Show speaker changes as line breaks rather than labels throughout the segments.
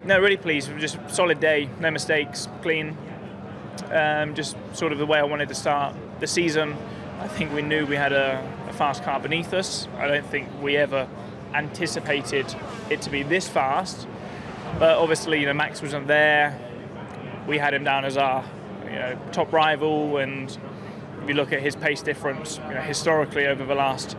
No, really pleased. Just solid day, no mistakes, clean. Just sort of the way I wanted to start the season. I think we knew we had a fast car beneath us. I don't think we ever anticipated it to be this fast. But obviously, Max wasn't there. We had him down as our top rival, and if you look at his pace difference, historically over the last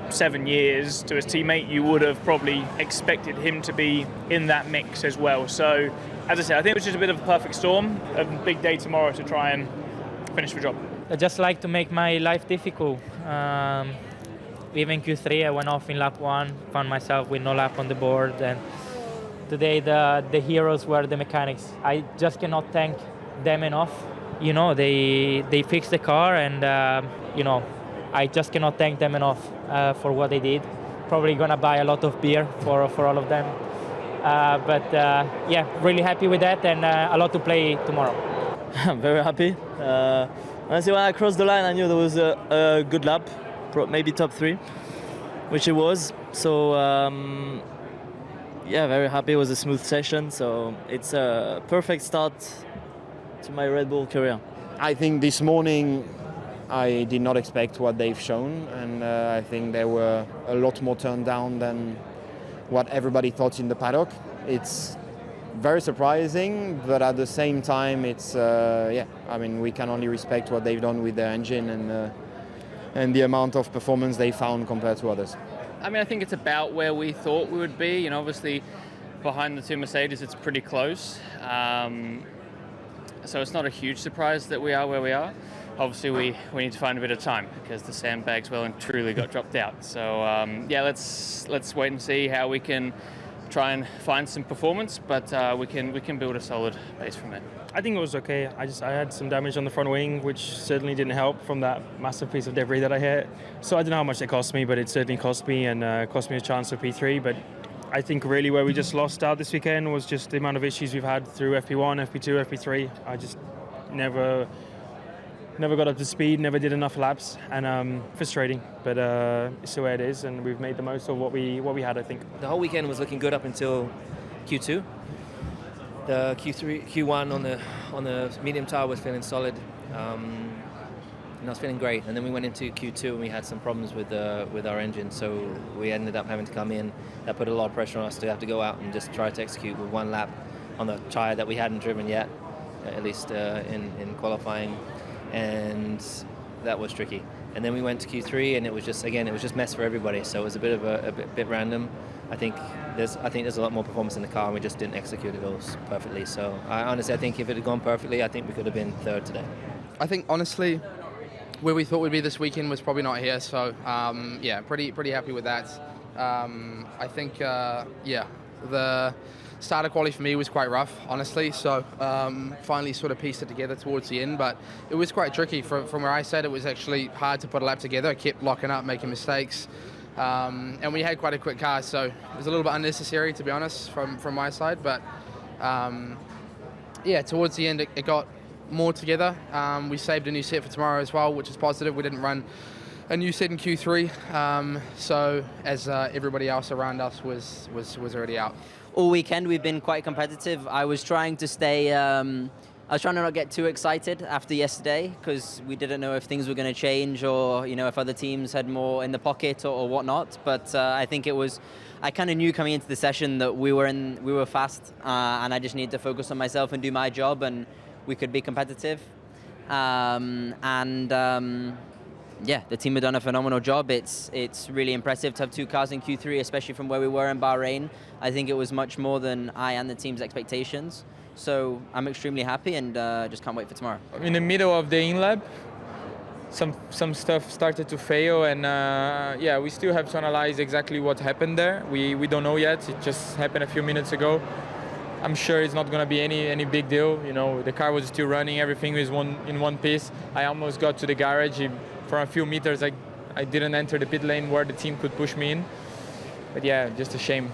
7 years to his teammate, you would have probably expected him to be in that mix as well. So, as I said, I think it was just a bit of a perfect storm. A big day tomorrow to try and finish the job.
I just like to make my life difficult. Even Q3, I went off in lap 1, found myself with no lap on the board, and today the heroes were the mechanics. I just cannot thank them enough. They fixed the car, and I just cannot thank them enough for what they did. Probably gonna buy a lot of beer for all of them. But really happy with that, and a lot to play tomorrow.
I'm very happy. Honestly, when I crossed the line, I knew there was a good lap, maybe top 3, which it was. So very happy. It was a smooth session, so it's a perfect start to my Red Bull career.
I think this morning I did not expect what they've shown, and I think they were a lot more turned down than what everybody thought in the paddock. It's very surprising, but at the same time, it's we can only respect what they've done with their engine and the amount of performance they found compared to others.
I think it's about where we thought we would be. Obviously, behind the 2 Mercedes, it's pretty close. So it's not a huge surprise that we are where we are. Obviously, we need to find a bit of time because the sandbags well and truly got dropped out. So let's wait and see how we can try and find some performance, but we can build a solid base from there.
I think it was okay. I had some damage on the front wing, which certainly didn't help from that massive piece of debris that I hit. So I don't know how much it cost me, but it certainly cost me, and cost me a chance for P3. But I think really where we just lost out this weekend was just the amount of issues we've had through FP1, FP2, FP3. I just never got up to speed, never did enough laps, and frustrating. But it's the way it is, and we've made the most of what we had, I think.
The whole weekend was looking good up until Q2. The Q1 on the medium tire was feeling solid, and I was feeling great. And then we went into Q2 and we had some problems with our engine, so we ended up having to come in. That put a lot of pressure on us to have to go out and just try to execute with 1 lap on the tire that we hadn't driven yet, at least in qualifying, and that was tricky. And then we went to Q3 and it was just mess for everybody. So it was a bit random. I think there's a lot more performance in the car, and we just didn't execute it all perfectly. So I think if it had gone perfectly, I think we could have been 3rd today.
I think honestly, where we thought we'd be this weekend was probably not here. So pretty happy with that. I think the starter quality for me was quite rough, honestly. So finally sort of pieced it together towards the end, but it was quite tricky. From where I sat, it was actually hard to put a lap together. I kept locking up, making mistakes. And we had quite a quick car, so it was a little bit unnecessary, to be honest, from my side. But towards the end, it got more together. We saved a new set for tomorrow as well, which is positive. We didn't run a new set in Q3, so as everybody else around us was already out.
All weekend we've been quite competitive. I was trying to not get too excited after yesterday because we didn't know if things were going to change or if other teams had more in the pocket or whatnot. But I think I kind of knew coming into the session that we were fast, and I just needed to focus on myself and do my job, and we could be competitive. The team had done a phenomenal job. It's really impressive to have 2 cars in Q3, especially from where we were in Bahrain. I think it was much more than I and the team's expectations. So I'm extremely happy and just can't wait for tomorrow.
In the middle of the in-lab, some stuff started to fail, and we still have to analyze exactly what happened there. We don't know yet. It just happened a few minutes ago. I'm sure it's not going to be any big deal. The car was still running. Everything was in one piece. I almost got to the garage. For a few meters, I didn't enter the pit lane where the team could push me in. But just a shame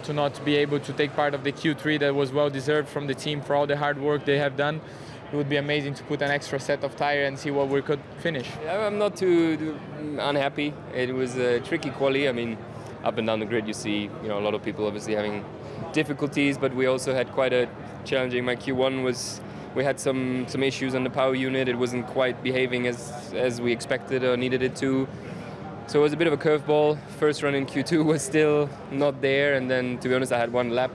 to not be able to take part of the Q3 that was well deserved from the team for all the hard work they have done. It would be amazing to put an extra set of tire and see what we could finish.
Yeah, I'm not too unhappy. It was a tricky quali. Up and down the grid, you see, a lot of people obviously having difficulties, but we also had quite a challenging. My Q1 was, we had some issues on the power unit. It wasn't quite behaving as we expected or needed it to. So it was a bit of a curveball. First run in Q2 was still not there, and then to be honest, I had one lap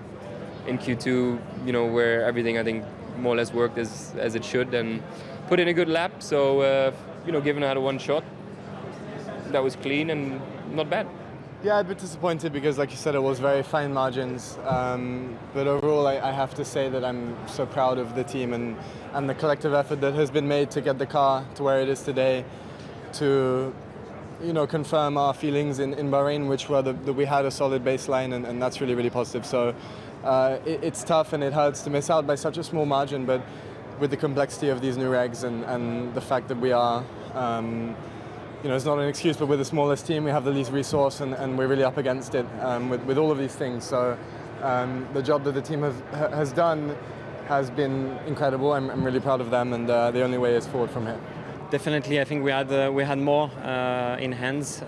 in Q2, where everything I think more or less worked as it should, and put in a good lap. So given I had one shot, that was clean and not bad.
Yeah, a bit disappointed because, like you said, it was very fine margins. But overall, I have to say that I'm so proud of the team and the collective effort that has been made to get the car to where it is today, to confirm our feelings in Bahrain, which were that we had a solid baseline, and that's really, really positive. So it's tough and it hurts to miss out by such a small margin, but with the complexity of these new regs and the fact that we are, it's not an excuse, but we're the smallest team, we have the least resource, and we're really up against it with all of these things. So the job that the team has done has been incredible. I'm really proud of them, and the only way is forward from here.
Definitely, I think we had more in hands.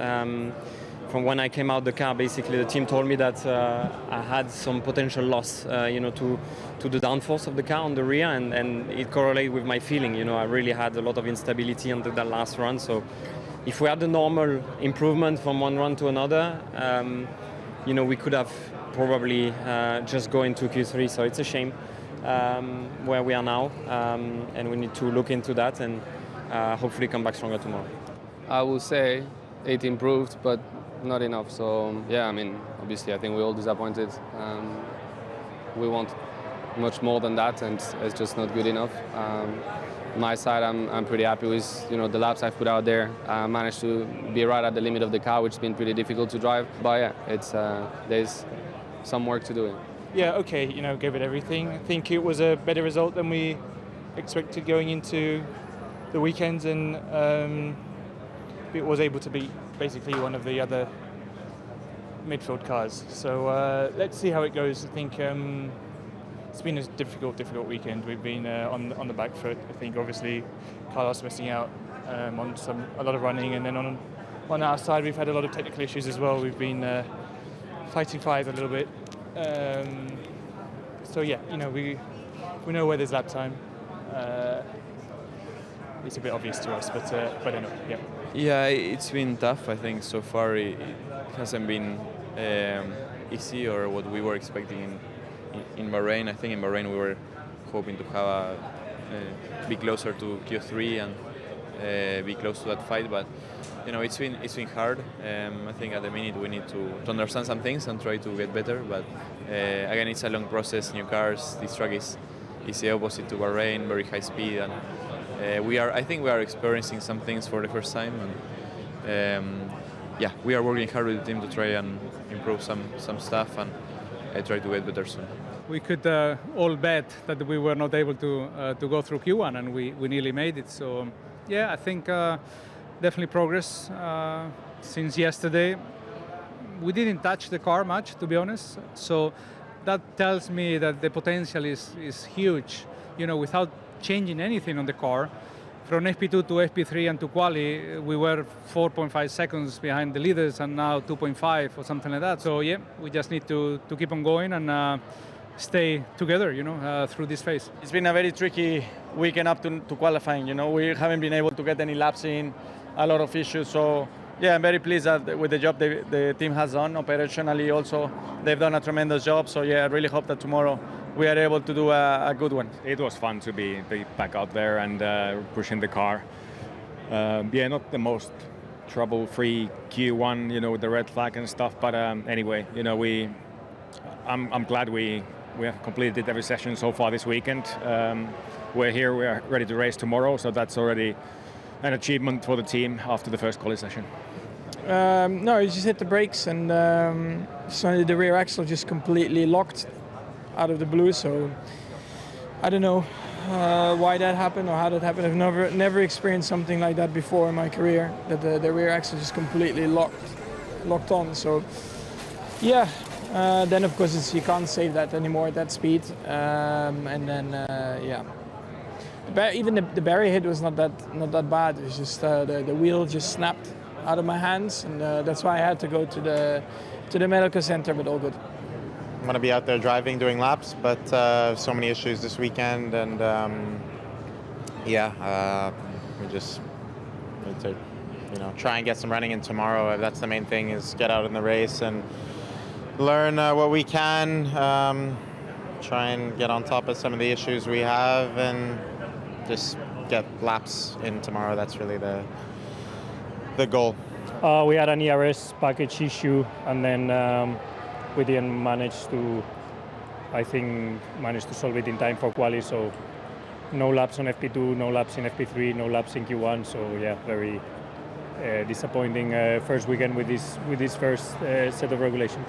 From when I came out the car, basically the team told me that I had some potential loss, to the downforce of the car on the rear, and it correlated with my feeling. I really had a lot of instability on that last run. So if we had the normal improvement from one run to another, we could have probably just go into Q3. So it's a shame where we are now, and we need to look into that and hopefully come back stronger tomorrow.
I will say it improved, but not enough. So yeah, obviously I think we're all disappointed. We want much more than that, and it's just not good enough. My side, I'm pretty happy with the laps I've put out there. I managed to be right at the limit of the car, which has been pretty difficult to drive. But yeah, it's there's some work to do.
Yeah, okay, gave it everything. I think it was a better result than we expected going into the weekend, and it was able to beat basically one of the other midfield cars. So let's see how it goes. I think it's been a difficult weekend. We've been on the back foot. I think obviously Carlos missing out on a lot of running, and then on our side we've had a lot of technical issues as well. We've been fighting fires a little bit. So yeah, we know where there's lap time. It's a bit obvious to us, but anyway, yeah.
Yeah, it's been tough. I think so far it hasn't been easy or what we were expecting in Bahrain. I think in Bahrain we were hoping to have be closer to Q3 and be close to that fight, but it's been hard. I think at the minute we need to understand some things and try to get better. But again, it's a long process. New cars. This track is the opposite to Bahrain, very high speed, and I think we are experiencing some things for the first time. And we are working hard with the team to try and improve some stuff and try to get better soon.
We could all bet that we were not able to go through Q1, and we nearly made it. So yeah, I think definitely progress since yesterday. We didn't touch the car much, to be honest. So that tells me that the potential is huge. Without changing anything on the car, from FP2 to FP3 and to quali, we were 4.5 seconds behind the leaders, and now 2.5 or something like that. So yeah, we just need to keep on going and stay together, through this phase.
It's been a very tricky weekend up to qualifying. We haven't been able to get any laps in, a lot of issues. So yeah, I'm very pleased with the job the team has done. Operationally also, they've done a tremendous job. So yeah, I really hope that tomorrow we are able to do a good one.
It was fun to be back out there and pushing the car. Not the most trouble-free Q1, with the red flag and stuff. But anyway, I'm glad we have completed every session so far this weekend. We're here, we are ready to race tomorrow, so that's already an achievement for the team after the first quali session.
No, you just hit the brakes, and suddenly the rear axle just completely locked out of the blue. So I don't know why that happened or how that happened. I've never experienced something like that before in my career, that the rear axle just completely locked on. So yeah, then of course you can't save that anymore at that speed. And then even the barrier hit was not that bad. It was just the wheel just snapped out of my hands, and that's why I had to go to the medical center. But all good.
want to be out there driving, doing laps, but so many issues this weekend, and we just need to, try and get some running in tomorrow. That's the main thing, is get out in the race and learn what we can, try and get on top of some of the issues we have, and just get laps in tomorrow. That's really the goal.
We had an ERS package issue, and then we didn't manage to solve it in time for quali. So no laps on FP2, no laps in FP3, no laps in Q1. So yeah, very disappointing first weekend with this first set of regulations.